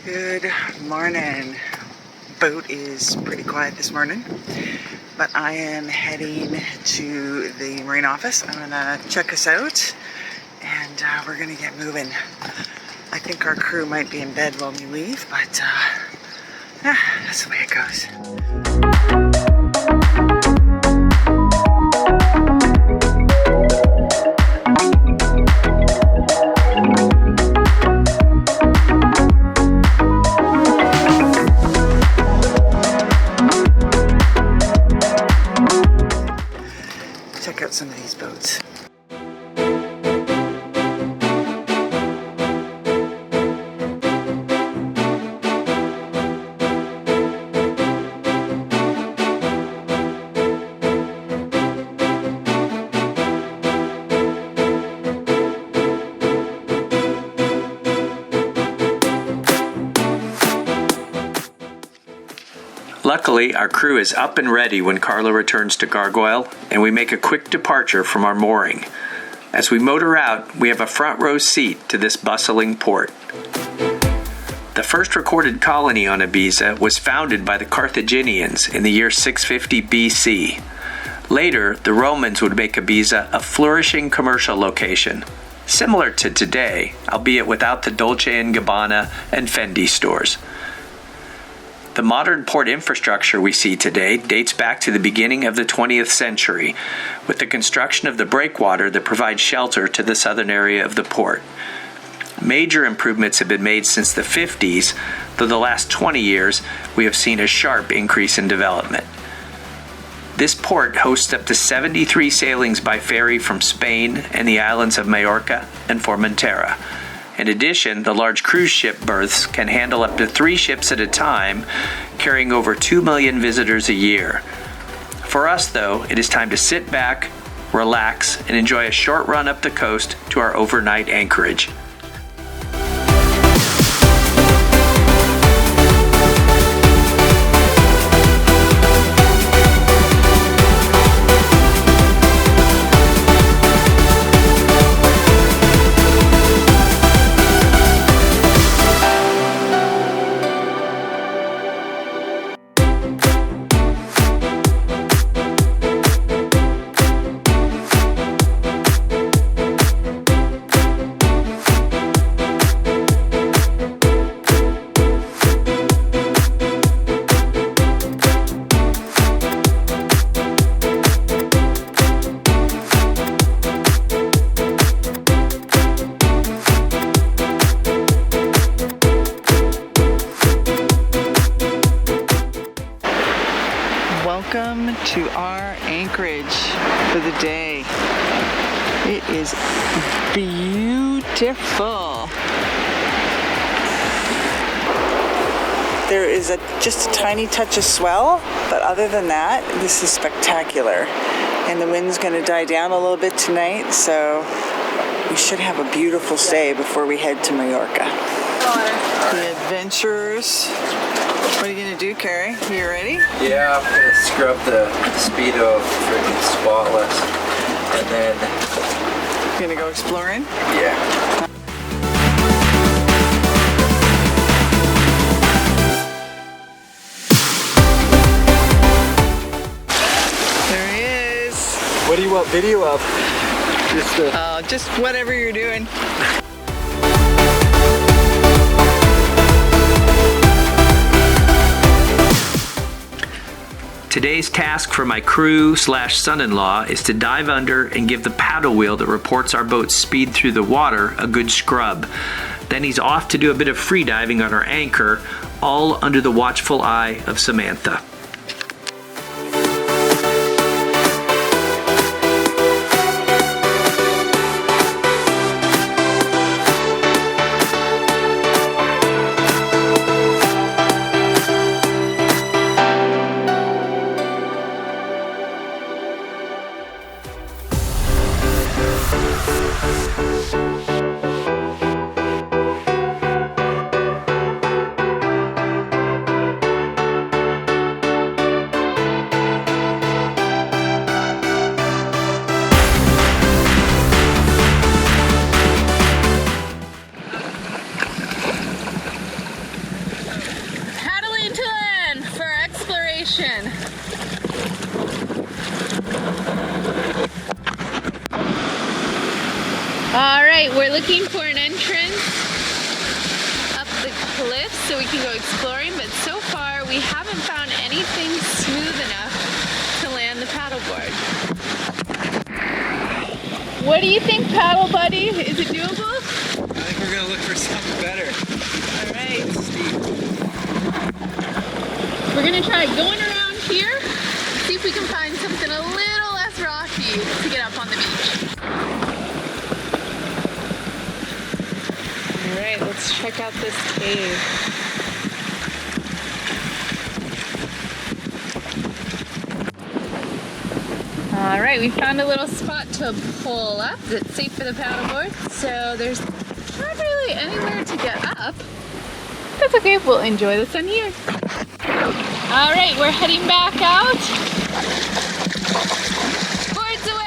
Good morning. Boat is pretty quiet this morning, but I am heading to the marine office. I'm gonna check us out and we're gonna get moving. I think our crew might be in bed when we leave, but that's the way it goes. Check out some of these boats. Luckily, our crew is up and ready when Carla returns to Gargoyle, and we make a quick departure from our mooring. As we motor out, we have a front row seat to this bustling port. The first recorded colony on Ibiza was founded by the Carthaginians in the year 650 BC. Later, the Romans would make Ibiza a flourishing commercial location, similar to today, albeit without the Dolce & Gabbana and Fendi stores. The modern port infrastructure we see today dates back to the beginning of the 20th century, with the construction of the breakwater that provides shelter to the southern area of the port. Major improvements have been made since the 50s, though the last 20 years we have seen a sharp increase in development. This port hosts up to 73 sailings by ferry from Spain and the islands of Mallorca and Formentera. In addition, the large cruise ship berths can handle up to 3 ships at a time, carrying over 2 million visitors a year. For us, though, it is time to sit back, relax, and enjoy a short run up the coast to our overnight anchorage. Welcome to our anchorage for the day. It is beautiful. There is just a tiny touch of swell, but other than that, this is spectacular. And the wind's going to die down a little bit tonight, so we should have a beautiful stay before we head to Mallorca. The adventurers. What are you going to do, Carrie? Are you ready? Yeah, I'm going to scrub the Speedo freaking spotless. And then... You going to go exploring? Yeah. There he is. What do you want video of? Just whatever you're doing. Today's task for my crew/son-in-law is to dive under and give the paddle wheel that reports our boat's speed through the water a good scrub. Then he's off to do a bit of free diving on our anchor, all under the watchful eye of Samantha. action. All right, we're looking for an entrance up the cliff so we can go exploring, but so far we haven't found anything smooth enough to land the paddleboard. What do you think, paddle buddy? Is it doable? I think we're gonna look for something better. All right. We're gonna try going around here, see if we can find something a little less rocky to get up on the beach. All right, let's check out this cave. All right, we found a little spot to pull up that's safe for the paddleboard. So there's not really anywhere to get up. That's okay, we'll enjoy the sun here. All right, we're heading back out. Boards away!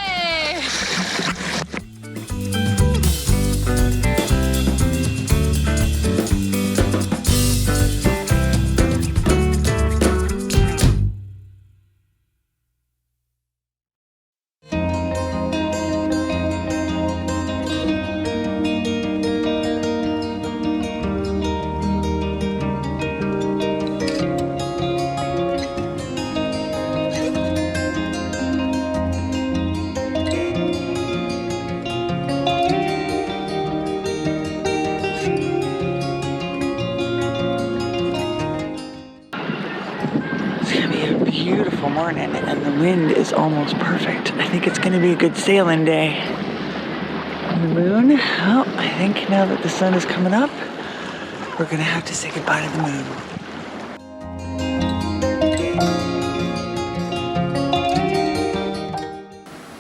Beautiful morning, and the wind is almost perfect. I think it's going to be a good sailing day. And the moon, well, I think now that the sun is coming up, we're going to have to say goodbye to the moon.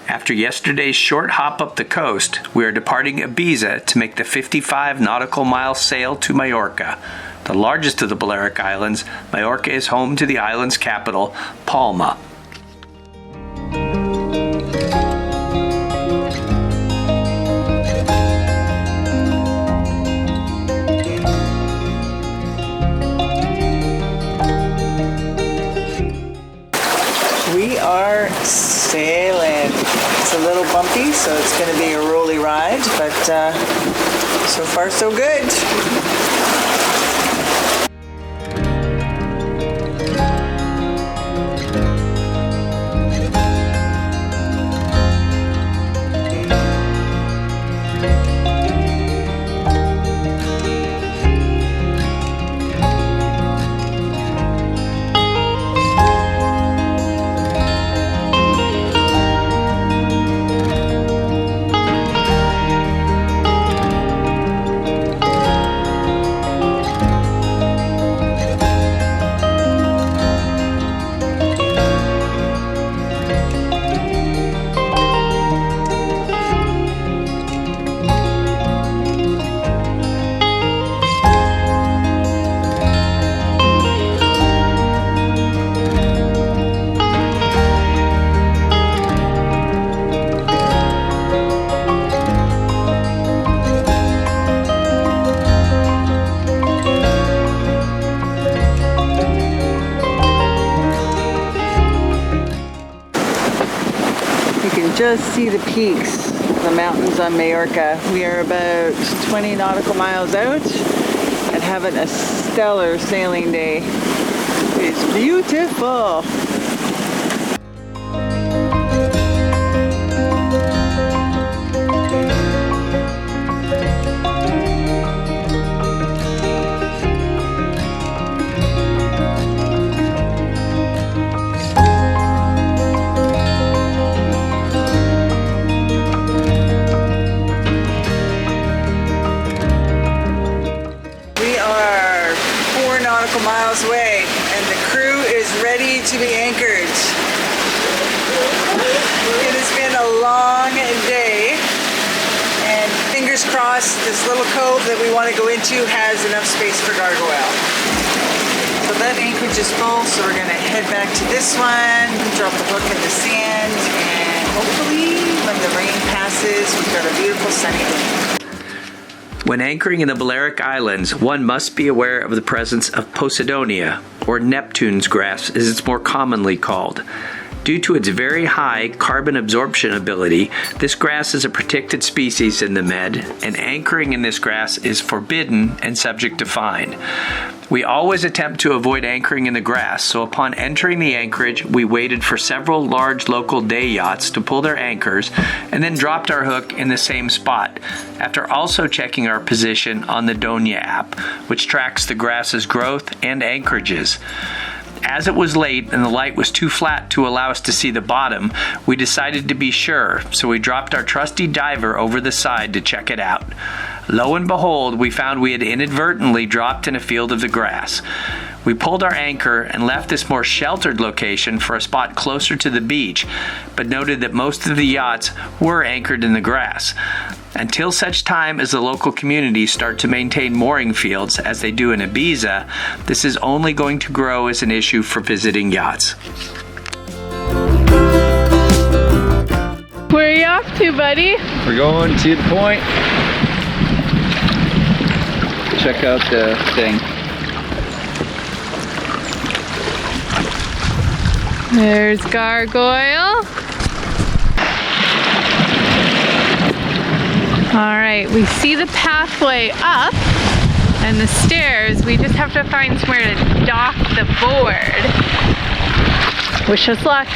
After yesterday's short hop up the coast, we are departing Ibiza to make the 55 nautical mile sail to Mallorca. The largest of the Balearic Islands, Mallorca is home to the island's capital, Palma. We are sailing. It's a little bumpy, so it's going to be a rolly ride, but so far so good. Just see the peaks, the mountains on Mallorca. We are about 20 nautical miles out and having a stellar sailing day. It's beautiful. Miles away, and the crew is ready to be anchored. It has been a long day, and fingers crossed this little cove that we want to go into has enough space for gargoyle. So that anchorage is full, so we're going to head back to this one, drop the hook in the sand, and hopefully when the rain passes, we've got a beautiful sunny day. When anchoring in the Balearic Islands, one must be aware of the presence of Posidonia, or Neptune's grass as it's more commonly called. Due to its very high carbon absorption ability, this grass is a protected species in the Med, and anchoring in this grass is forbidden and subject to fine. We always attempt to avoid anchoring in the grass, so upon entering the anchorage, we waited for several large local day yachts to pull their anchors and then dropped our hook in the same spot, after also checking our position on the Donia app, which tracks the grass's growth and anchorages. As it was late and the light was too flat to allow us to see the bottom, we decided to be sure, so we dropped our trusty diver over the side to check it out. Lo and behold, we found we had inadvertently dropped in a field of the grass. We pulled our anchor and left this more sheltered location for a spot closer to the beach, but noted that most of the yachts were anchored in the grass. Until such time as the local communities start to maintain mooring fields, as they do in Ibiza, this is only going to grow as an issue for visiting yachts. Where are you off to, buddy? We're going to the point. Check out the thing. There's Gargoyle. All right, we see the pathway up and the stairs. We just have to find somewhere to dock the board. Wish us luck.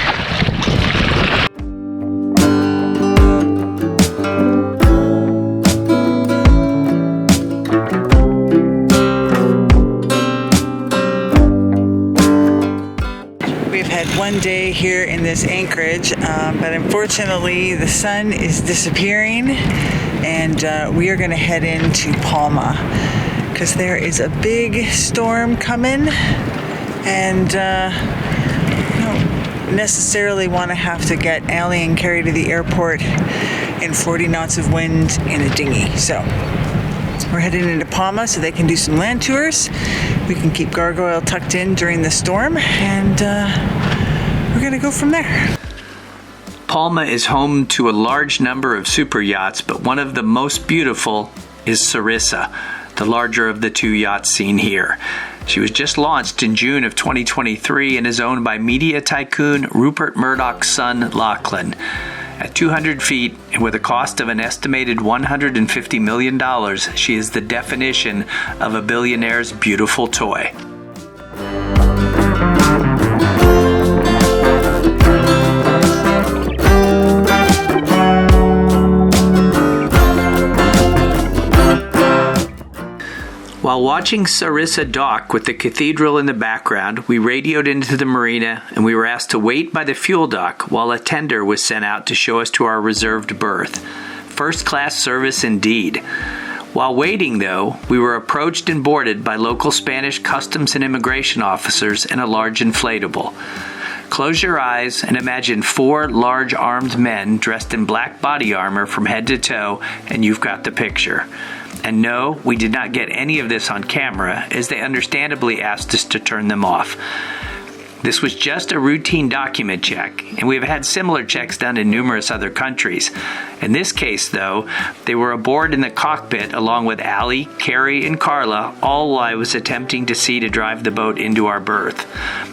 We've had one day here in this anchorage, but unfortunately the sun is disappearing, and we are going to head into Palma because there is a big storm coming, and don't necessarily want to have to get Allie and Carrie to the airport in 40 knots of wind in a dinghy. So we're heading into Palma so they can do some land tours. We can keep Gargoyle tucked in during the storm, and we're going to go from there. Palma is home to a large number of super yachts, but one of the most beautiful is Sarissa, the larger of the two yachts seen here. She was just launched in June of 2023 and is owned by media tycoon Rupert Murdoch's son, Lachlan. At 200 feet and with a cost of an estimated $150 million, she is the definition of a billionaire's beautiful toy. While watching Sarissa dock with the cathedral in the background, we radioed into the marina and we were asked to wait by the fuel dock while a tender was sent out to show us to our reserved berth. First-class service indeed. While waiting, though, we were approached and boarded by local Spanish customs and immigration officers in a large inflatable. Close your eyes and imagine 4 large armed men dressed in black body armor from head to toe, and you've got the picture. And no, we did not get any of this on camera, as they understandably asked us to turn them off. This was just a routine document check, and we've had similar checks done in numerous other countries. In this case, though, they were aboard in the cockpit along with Allie, Carrie, and Carla, all while I was attempting to see to drive the boat into our berth.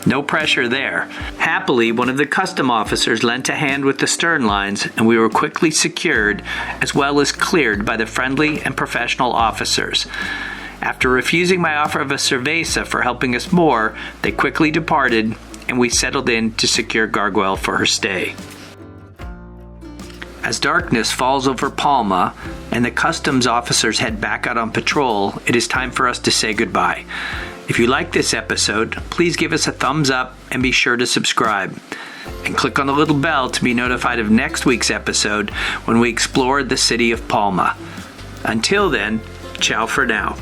No pressure there. Happily, one of the custom officers lent a hand with the stern lines, and we were quickly secured, as well as cleared by the friendly and professional officers. After refusing my offer of a cerveza for helping us moor, they quickly departed, and we settled in to secure Gargoyle for her stay. As darkness falls over Palma, and the customs officers head back out on patrol, it is time for us to say goodbye. If you like this episode, please give us a thumbs up and be sure to subscribe. And click on the little bell to be notified of next week's episode when we explore the city of Palma. Until then, ciao for now.